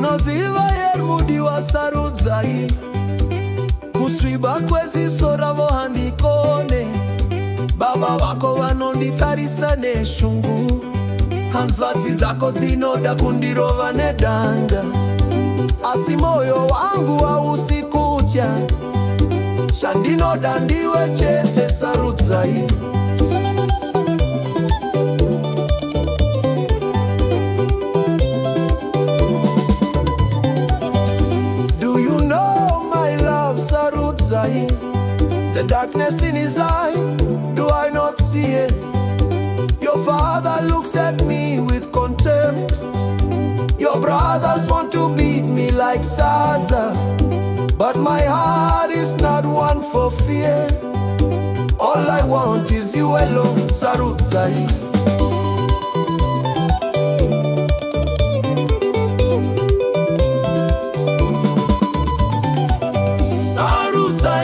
Unoziva yermudi wasarudzai kusviba kweziso ravo handikone. Baba vako vanonditarisa neshungu, hanzvadzi dzako dzinoda kundirova nedanda. Asi moyo wangu hausi kutya, chandinoda ndiwe chete sarudzai. Do you know my love sarudzai? The darkness in his eye, do I not see it? Your father looks at me with contempt. Your brothers want to beat me like Saza, but my heart is not one for fear. All I want is you alone, sarudzai.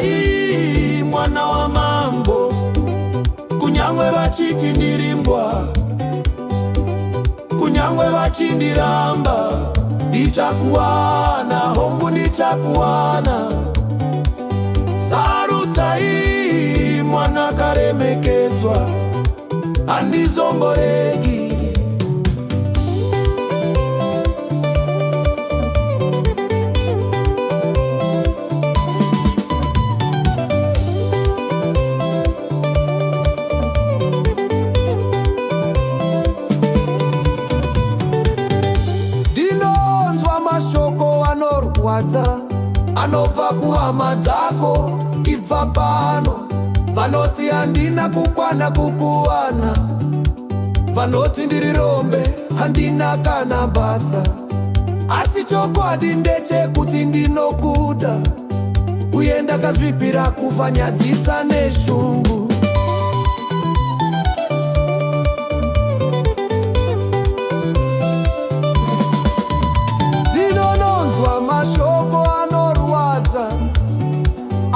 Sarudzai, mwana wa mambo, kunyangwe vachiti ndirimbwa, kunyangwe vachindiramba, ndichakuwana, hongu ndichakuwana. Sarudzai, mwana karemekedzwa, handizomboregi. Anobva kuhama dzako ibva pano, vanoti handina kukwana kukuwana, vanoti ndiri rombe handina kana basa. Asi chokwadi ndechekuti ndinokuda, uye ndakazvipira kufa nyadzisa neshungu. Ndinononzwa mashoko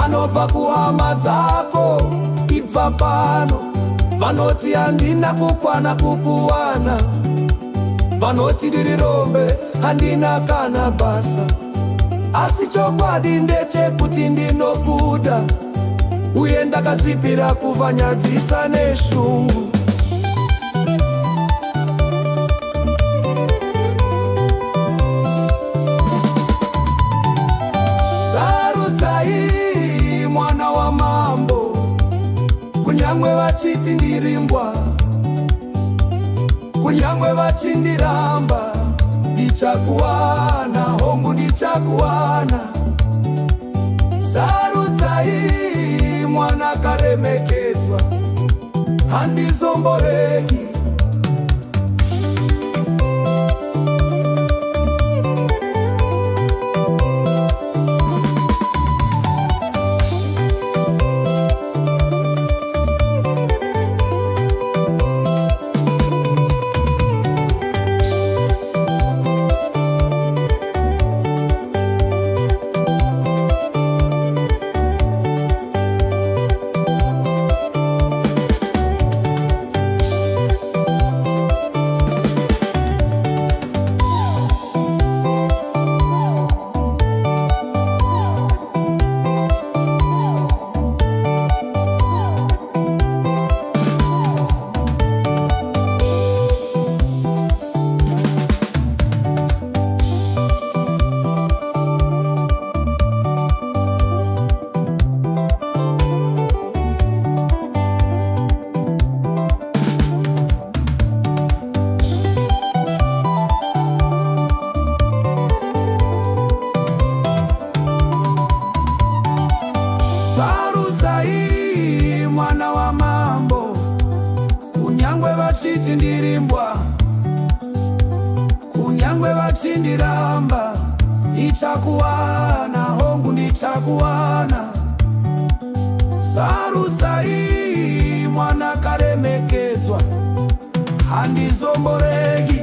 anobva kuhama dzako ibva pano, vanoti handina kukwana kukuwana, vanoti ndiri rombe handina kana basa. Asi chokwadi ndechekuti ndinokuda, uye ndakazvipira kufa nyadzisa neshungu. Sarudzai, mwana wa mambo, kunyangwe vachiti ndirimbwa, kunyangwe vachindiramba, ndichakuwana, hongu ndichakuwana. Sarudzai, mwana karemekedzwa, handizomboregi. Sarudzai, mwana wa mambo, kunyangwe vachiti ndirimbwa, kunyangwe vachindiramba, ndichakuwana, hongu ndichakuwana. Sarudzai, mwana karemekedzwa, handizomboregi.